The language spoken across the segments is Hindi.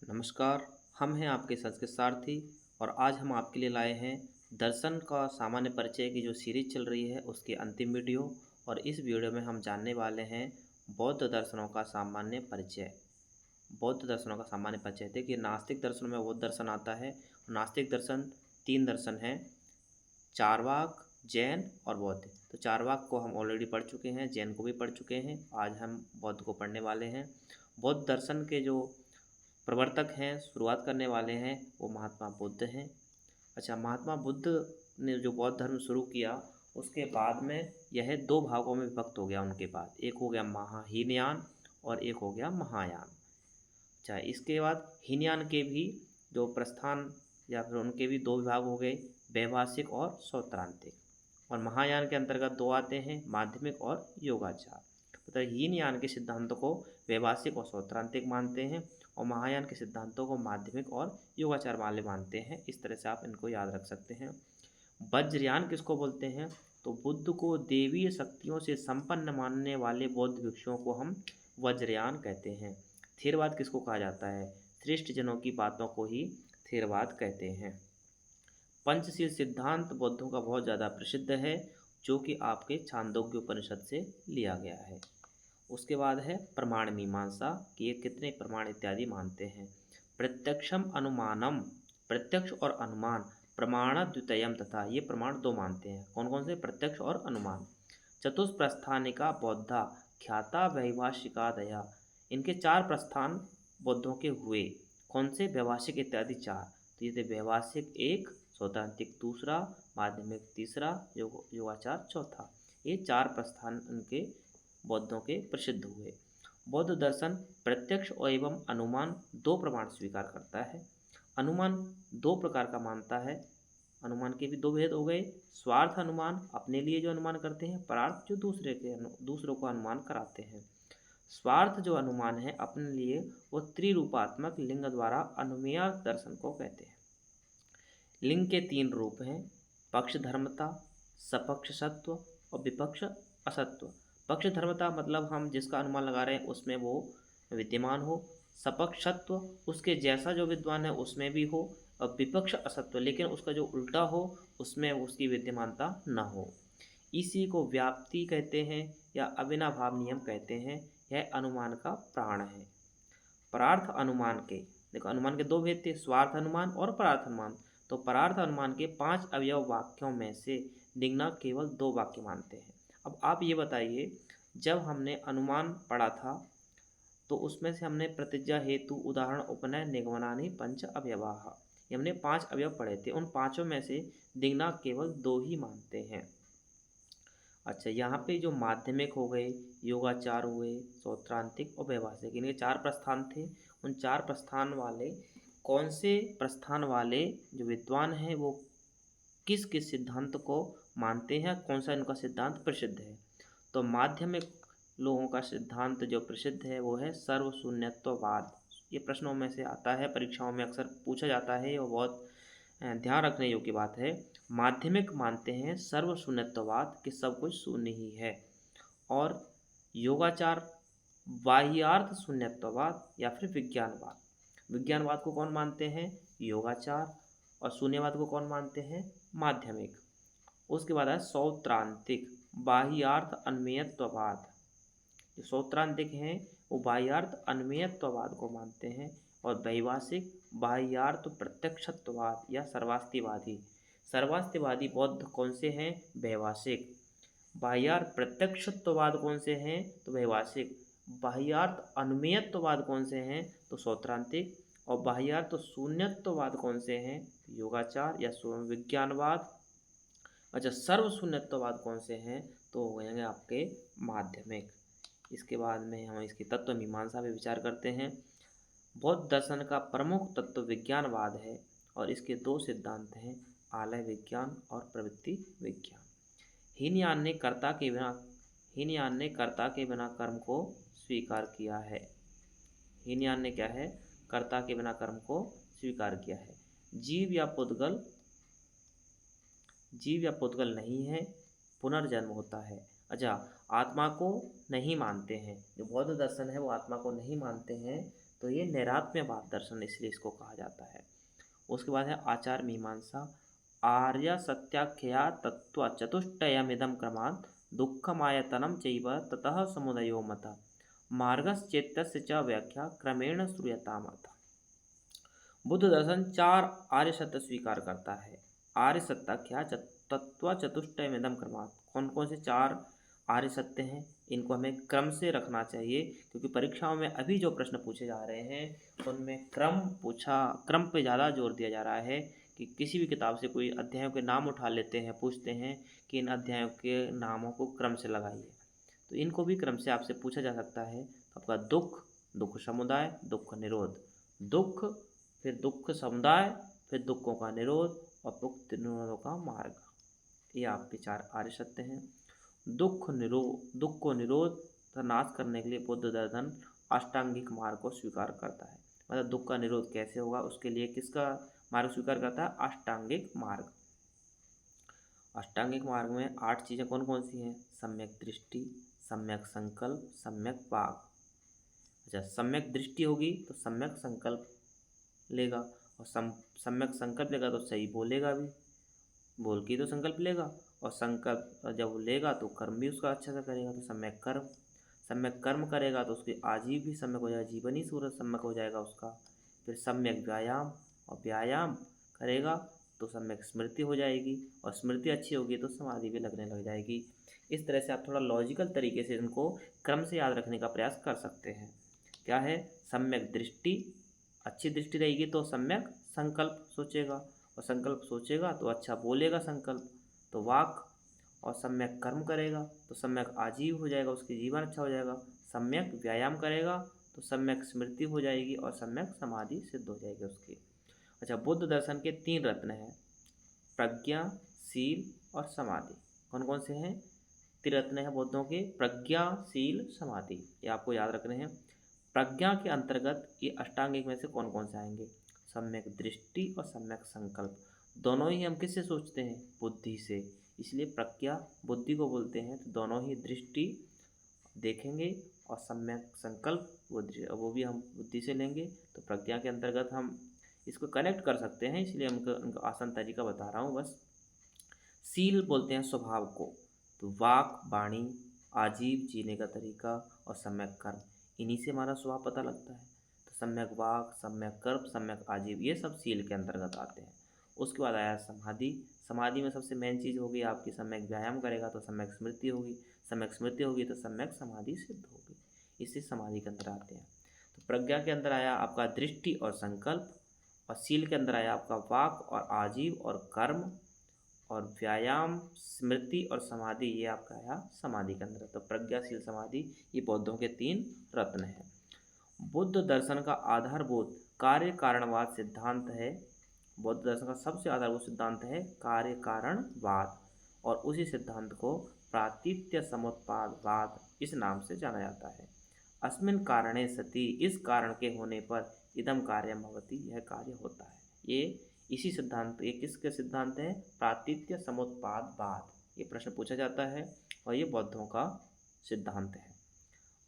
नमस्कार। हम हैं आपके संस्कृत सारथी और आज हम आपके लिए लाए हैं दर्शन का सामान्य परिचय की जो सीरीज चल रही है उसकी अंतिम वीडियो। और इस वीडियो में हम जानने वाले हैं बौद्ध दर्शनों का सामान्य परिचय। बौद्ध दर्शनों का सामान्य परिचय। देखिए, नास्तिक दर्शनों में बौद्ध दर्शन आता है। नास्तिक दर्शन तीन दर्शन हैं: चारवाक, जैन और बौद्ध। तो चारवाक को हम ऑलरेडी पढ़ चुके हैं, जैन को भी पढ़ चुके हैं। आज हम बौद्ध को पढ़ने वाले हैं। बौद्ध दर्शन के जो प्रवर्तक हैं, शुरुआत करने वाले हैं, वो महात्मा बुद्ध हैं। अच्छा, महात्मा बुद्ध ने जो बौद्ध धर्म शुरू किया उसके बाद में यह दो भागों में विभक्त हो गया। उनके बाद एक हो गया हीनयान और एक हो गया महायान। अच्छा, इसके बाद हीनयान के भी जो प्रस्थान या फिर उनके भी दो विभाग हो गए, वैभाषिक और सौत्रांतिक। और महायान के अंतर्गत दो आते हैं, माध्यमिक और योगाचार। मतलब हीनयान के सिद्धांतों को वैभाषिक और सौत्रांतिक मानते हैं और महायान के सिद्धांतों को माध्यमिक और योगाचार वाले मानते हैं। इस तरह से आप इनको याद रख सकते हैं। वज्रयान किसको बोलते हैं? तो बुद्ध को देवीय शक्तियों से संपन्न मानने वाले बौद्ध भिक्षुओं को हम वज्रयान कहते हैं। थेरवाद किसको कहा जाता है? श्रेष्ठ जनों की बातों को ही थेरवाद कहते हैं। पंचशील सिद्धांत बौद्धों का बहुत ज़्यादा प्रसिद्ध है, जो कि आपके छांदोग्य उपनिषद से लिया गया है। उसके बाद है प्रमाण मीमांसा, कि ये कितने प्रमाण इत्यादि मानते हैं। प्रत्यक्षम अनुमानम, प्रत्यक्ष और अनुमान। प्रमाण द्वितीयम, तथा ये प्रमाण दो मानते हैं। कौन कौन से? प्रत्यक्ष और अनुमान। चतुष्प्रस्थानिका बौद्धा ख्याता वैभाषिकादया, इनके चार प्रस्थान बौद्धों के हुए। कौन से? वैभाषिक इत्यादि चार। तो ये थे वैभाषिक एक, सौत्रांतिक दूसरा, माध्यमिक तीसरा, योगाचार चौथा। ये चार प्रस्थान उनके बौद्धों के प्रसिद्ध हुए। बौद्ध दर्शन प्रत्यक्ष एवं अनुमान दो प्रमाण स्वीकार करता है। अनुमान दो प्रकार का मानता है। अनुमान के भी दो भेद हो गए: स्वार्थ अनुमान, अपने लिए जो अनुमान करते हैं; परार्थ, जो दूसरों को अनुमान कराते हैं। स्वार्थ जो अनुमान है अपने लिए, वो त्रिरूपात्मक लिंग द्वारा अनुमेय दर्शन को कहते हैं। लिंग के तीन रूप हैं: पक्ष धर्मता, सपक्ष सत्व और विपक्ष असत्व। पक्ष धर्मता मतलब हम जिसका अनुमान लगा रहे हैं उसमें वो विद्यमान हो। सपक्षत्व, उसके जैसा जो विद्वान है उसमें भी हो। और विपक्ष असत्व, लेकिन उसका जो उल्टा हो उसमें उसकी विद्यमानता न हो। इसी को व्याप्ति कहते हैं या अविनाभाव नियम कहते हैं। यह अनुमान का प्राण है। परार्थ अनुमान के, देखो अनुमान के दो भेद थे, स्वार्थ अनुमान और परार्थ अनुमान। तो परार्थ अनुमान के 5 अवयव वाक्यों में से दिग्नाग केवल 2 वाक्य मानते हैं। अब आप ये बताइए, जब हमने अनुमान पढ़ा था तो उसमें से हमने प्रतिज्ञा हेतु उदाहरण उपनय निगमनानि पंच अवयवाः, ये हमने 5 अवयव पढ़े थे। उन पांचों में से दिग्नाग केवल 2 ही मानते हैं। अच्छा, यहाँ पे जो माध्यमिक हो गए, योगाचार हुए, सौत्रांतिक और वैभाषिक, इनके 4 प्रस्थान थे। उन 4 प्रस्थान वाले कौन से प्रस्थान वाले जो विद्वान हैं वो किस किस सिद्धांत को मानते हैं, कौन सा इनका सिद्धांत प्रसिद्ध है? तो माध्यमिक लोगों का सिद्धांत जो प्रसिद्ध है वो है सर्वशून्यत्ववाद। ये प्रश्नों में से आता है, परीक्षाओं में अक्सर पूछा जाता है और बहुत ध्यान रखने योग्य बात है। माध्यमिक मानते हैं सर्वशून्यत्ववाद, कि सब कुछ शून्य ही है। और योगाचार बाह्यार्थ शून्यत्ववाद या फिर विज्ञानवाद। विज्ञानवाद को कौन मानते हैं? योगाचार। और शून्यवाद को कौन मानते हैं? माध्यमिक। उसके बाद है सौत्रांतिक, बाह्यार्थ अन्मेयत्ववाद। जो सौत्रांतिक हैं वो बाह्यार्थ अन्मेयत्ववाद को मानते हैं। और वैभाषिक बाह्यार्थ प्रत्यक्षत्ववाद या सर्वास्तिवादी। सर्वास्तिवादी बौद्ध कौन से हैं? वैभाषिक। बाह्यार्थ प्रत्यक्षत्ववाद कौन से हैं? तो वैभाषिक। बाह्यार्थ अन्मेयत्ववाद कौन से हैं? तो सौत्रांतिक। और बाह्यार्थ शून्यत्ववाद कौन से हैं? योगाचार या विज्ञानवाद। अच्छा, सर्वशून्यत्ववाद कौन से हैं? तो हो जाएंगे आपके माध्यमिक। इसके बाद में हम इसकी तत्व मीमांसा पे विचार करते हैं। बौद्ध दर्शन का प्रमुख तत्व विज्ञानवाद है और इसके दो सिद्धांत हैं: आलय विज्ञान और प्रवृत्ति विज्ञान। हीनयान ने कर्ता के बिना कर्म को स्वीकार किया है। हीनयान ने क्या है? कर्ता के बिना कर्म को स्वीकार किया है। जीव या पुद्गल नहीं है, पुनर्जन्म होता है। अच्छा, आत्मा को नहीं मानते हैं। जो बौद्ध दर्शन है वो आत्मा को नहीं मानते हैं। तो ये नैरात्म्यवाद दर्शन इसलिए इसको कहा जाता है। उसके बाद है आचार मीमांसा। आर्य सत्याख्या तत्व चतुष्टयमिदं क्रमात् दुःखमायतनं चैव ततः समुदयो मतः मार्गश्चेत्यस्य च व्याख्या क्रमेण श्रूयतामथ। बुद्ध दर्शन चार आर्य सत्य स्वीकार करता है। आर्य सत्ता क्या तत्व चतुष्टयमिदं क्रमात्, कौन कौन से चार आर्य सत्य हैं, इनको हमें क्रम से रखना चाहिए, क्योंकि परीक्षाओं में अभी जो प्रश्न पूछे जा रहे हैं उनमें क्रम पे ज़्यादा जोर दिया जा रहा है कि किसी भी किताब से कोई अध्यायों के नाम उठा लेते हैं, पूछते हैं कि इन अध्यायों के नामों को क्रम से लगाइए, तो इनको भी क्रम से आपसे पूछा जा सकता है। तो आपका दुख समुदाय, दुख निरोध, दुख, फिर दुख समुदाय, फिर दुखों का निरोध और मुक्ति निरोधों का मार्ग, ये आपके चार आर्य सत्य हैं। दुख को निरोध तथा नाश करने के लिए बुद्ध दर्शन अष्टांगिक मार्ग को स्वीकार करता है। मतलब दुख का निरोध कैसे होगा, उसके लिए किसका मार्ग स्वीकार करता है? अष्टांगिक मार्ग। अष्टांगिक मार्ग में 8 चीज़ें कौन कौन सी हैं? सम्यक दृष्टि, सम्यक संकल्प, सम्यक वाग। अच्छा, सम्यक दृष्टि होगी तो सम्यक संकल्प लेगा, और सम्यक संकल्प लेगा तो सही बोलेगा भी, बोल के तो संकल्प लेगा, और संकल्प जब लेगा तो कर्म भी उसका अच्छा से करेगा, तो सम्यक कर्म करेगा तो उसके आजीव भी सम्यक हो जाएगा, जीवन ही सूरज सम्यक हो जाएगा उसका। फिर सम्यक व्यायाम, और व्यायाम करेगा तो सम्यक स्मृति हो जाएगी, और स्मृति अच्छी होगी तो समाधि भी लगने लग जाएगी। इस तरह से आप थोड़ा लॉजिकल तरीके से इनको क्रम से याद रखने का प्रयास कर सकते हैं। क्या है? सम्यक दृष्टि, अच्छी दृष्टि रहेगी तो सम्यक संकल्प सोचेगा, और संकल्प सोचेगा तो अच्छा बोलेगा संकल्प, तो वाक, और सम्यक कर्म करेगा तो सम्यक आजीव हो जाएगा, उसकी जीवन अच्छा हो जाएगा। सम्यक व्यायाम करेगा तो सम्यक स्मृति हो जाएगी, और सम्यक समाधि सिद्ध हो जाएगी उसकी। अच्छा, बुद्ध दर्शन के 3 रत्न हैं, प्रज्ञा, शील और समाधि। कौन कौन से हैं? त्रिरत्न हैं बुद्धों के, प्रज्ञा, शील, समाधि, ये आपको याद रखने हैं। प्रज्ञा के अंतर्गत ये अष्टांगिक में से कौन कौन से आएंगे? सम्यक दृष्टि और सम्यक संकल्प, दोनों ही हम किससे सोचते हैं? बुद्धि से, इसलिए प्रज्ञा बुद्धि को बोलते हैं। तो दोनों ही दृष्टि देखेंगे और सम्यक संकल्प वो भी हम बुद्धि से लेंगे, तो प्रज्ञा के अंतर्गत हम इसको कनेक्ट कर सकते हैं, इसलिए उनको आसान तरीका बता रहा हूँ बस। शील बोलते हैं स्वभाव को, तो वाक, वाणी, आजीव जीने का तरीका और सम्यक कर्म, इन्हीं से हमारा स्वभाव पता लगता है। तो सम्यक वाक, सम्यक कर्म, सम्यक आजीव, ये सब शील के अंतर्गत आते हैं। उसके बाद आया समाधि। समाधि में सबसे मेन चीज़ होगी आपकी सम्यक व्यायाम करेगा तो सम्यक स्मृति होगी, सम्यक स्मृति होगी तो सम्यक समाधि सिद्ध होगी, इससे समाधि के अंदर आते हैं। तो प्रज्ञा के अंदर आया आपका दृष्टि और संकल्प, और शील के अंदर आया आपका वाक और आजीव और कर्म, और व्यायाम, स्मृति और समाधि, ये आपका आया समाधि के अंदर। तो प्रज्ञाशील समाधि, ये बौद्धों के 3 रत्न हैं। बुद्ध दर्शन का आधारभूत कार्य कारणवाद सिद्धांत है। बौद्ध दर्शन का सबसे आधारभूत सिद्धांत है कार्य कारणवाद, और उसी सिद्धांत को प्रातिथ्य समुत्पादवाद इस नाम से जाना जाता है। अस्मिन् कारणे सति, इस कारण के होने पर इदम कार्यम भवति, यह कार्य होता है। ये इसी सिद्धांत, ये किसके सिद्धांत है? प्रातिथ्य समुत्पादवाद, ये प्रश्न पूछा जाता है और ये बौद्धों का सिद्धांत है।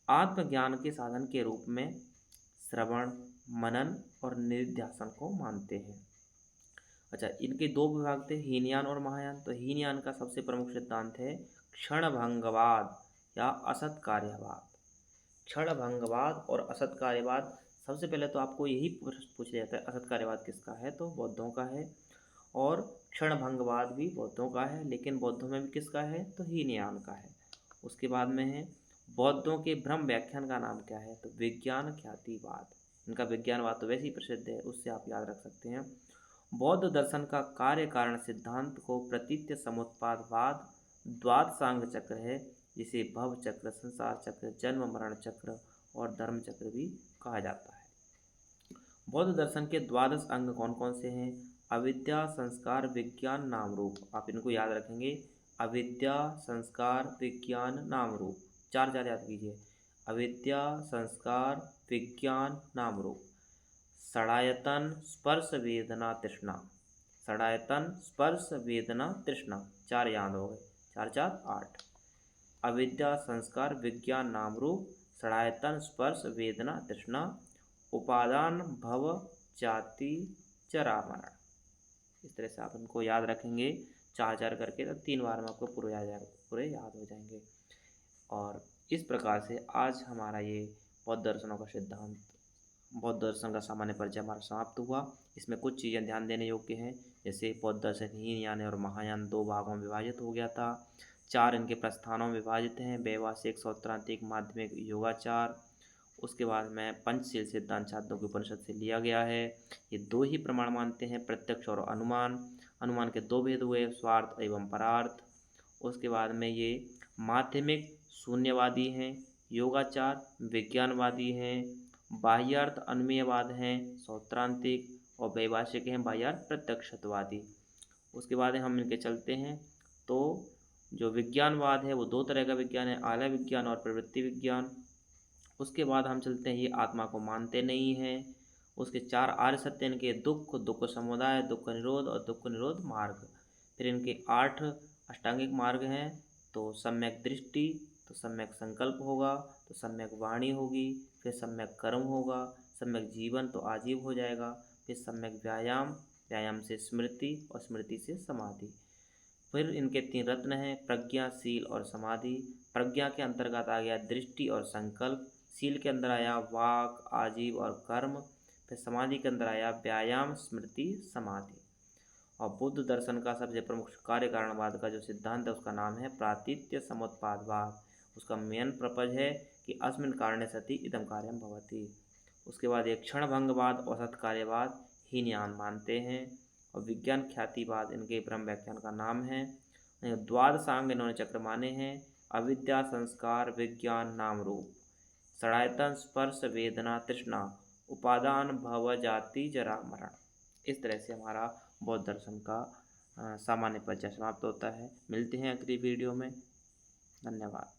आत्मज्ञान के साधन के रूप में श्रवण, मनन और निधिध्यासन को मानते हैं। अच्छा, इनके 2 विभाग थे, हीनयान और महायान। तो हीनयान का सबसे प्रमुख सिद्धांत है क्षणभंगवाद या असत कार्यवाद। क्षणभंगवाद और असत कार्यवाद, सबसे पहले तो आपको यही पूछा जाता है असत कार्यवाद किसका है, तो बौद्धों का है, और क्षणभंगवाद भी बौद्धों का है, लेकिन बौद्धों में भी किसका है, तो हीनयान का है। उसके बाद में है बौद्धों के ब्रह्म व्याख्यान का नाम क्या है, तो विज्ञान ख्यातिवाद। इनका विज्ञानवाद तो वैसे ही प्रसिद्ध है, उससे आप याद रख सकते हैं। बौद्ध दर्शन का कार्य कारण सिद्धांत को प्रतीत्य समुत्पादवाद द्वादशांग चक्र है, जिसे भव चक्र, संसार चक्र, जन्म मरण चक्र और धर्म चक्र भी कहा जाता है। बौद्ध दर्शन के 12 अंग कौन कौन से हैं? अविद्या, संस्कार, विज्ञान, नाम रूप। आप इनको याद रखेंगे, अविद्या, संस्कार, विज्ञान, नाम रूप, 4 याद कीजिए। अविद्या, संस्कार, विज्ञान, नाम रूप। षडायतन, स्पर्श, वेदना, तृष्णा। षडायतन, स्पर्श, वेदना, तृष्णा, 4 याद हो गए, 4 4 8। अविद्या, संस्कार, विज्ञान, नाम रूप, षडायतन, स्पर्श, वेदना, तृष्णा, उपादान भव जाति जरा मरण। इस तरह से आप इनको याद रखेंगे 4 करके, तो 3 बार में आपको पूरे याद हो जाएंगे। और इस प्रकार से आज हमारा ये बौद्ध दर्शनों का सिद्धांत, बौद्ध दर्शन का सामान्य परिचय हमारा समाप्त हुआ। इसमें कुछ चीज़ें ध्यान देने योग्य हैं, जैसे बौद्ध दर्शन हीनयान और महायान 2 भागों में विभाजित हो गया था। 4 इनके प्रस्थानों में विभाजित हैं, वैवाहिक, सौत्रांतिक, माध्यमिक, योगाचार। उसके बाद में पंचशील सिद्धांत छात्रों उपनिषद से लिया गया है। ये 2 ही प्रमाण मानते हैं, प्रत्यक्ष और अनुमान। अनुमान के 2 भेद हुए, स्वार्थ एवं परार्थ। उसके बाद में ये माध्यमिक शून्यवादी हैं, योगाचार विज्ञानवादी हैं, बाह्यार्थ अनुमेयवाद हैं सौत्रांतिक, और वैभाषिक हैं बाह्यार्थ प्रत्यक्षवादी। उसके बाद हम इनके चलते हैं, तो जो विज्ञानवाद है वो 2 तरह का विज्ञान है, आलय विज्ञान और प्रवृत्ति विज्ञान। उसके बाद हम चलते हैं, ये आत्मा को मानते नहीं हैं। उसके 4 आर्य सत्य इनके दुख, दुख समुदाय, दुख निरोध और दुख निरोध मार्ग। फिर इनके 8 अष्टांगिक मार्ग हैं, तो सम्यक दृष्टि, तो सम्यक संकल्प होगा, तो सम्यक वाणी होगी, फिर सम्यक कर्म होगा, सम्यक जीवन तो आजीव हो जाएगा, फिर सम्यक व्यायाम, व्यायाम से स्मृति और स्मृति से समाधि। फिर इनके 3 रत्न हैं, प्रज्ञा, शील और समाधि। प्रज्ञा के अंतर्गत आ गया दृष्टि और संकल्प, शील के अंदर आया वाक, आजीव और कर्म, फिर समाधि के अंदर आया व्यायाम, स्मृति, समाधि। और बुद्ध दर्शन का सबसे प्रमुख कार्य कारणवाद का जो सिद्धांत है उसका नाम है प्रातीत्य समुत्पादवाद। उसका मेन पर्पज है कि अस्मिन् कारणे सति इदं कार्यम भवति। उसके बाद एक क्षणभंगवाद, औसत कार्यवाद, हीनयान मानते हैं, और विज्ञान ख्यातिवाद इनके ब्रह्म व्याख्यान का नाम है। द्वादशांग इन्होंने चक्र माने हैं, अविद्या, संस्कार, विज्ञान, नाम रूप, षडायतन, स्पर्श, वेदना, तृष्णा, उपादान भव जाति जरा मरण। इस तरह से हमारा बौद्ध दर्शन का सामान्य परिचय समाप्त होता है। मिलते हैं अगली वीडियो में। धन्यवाद।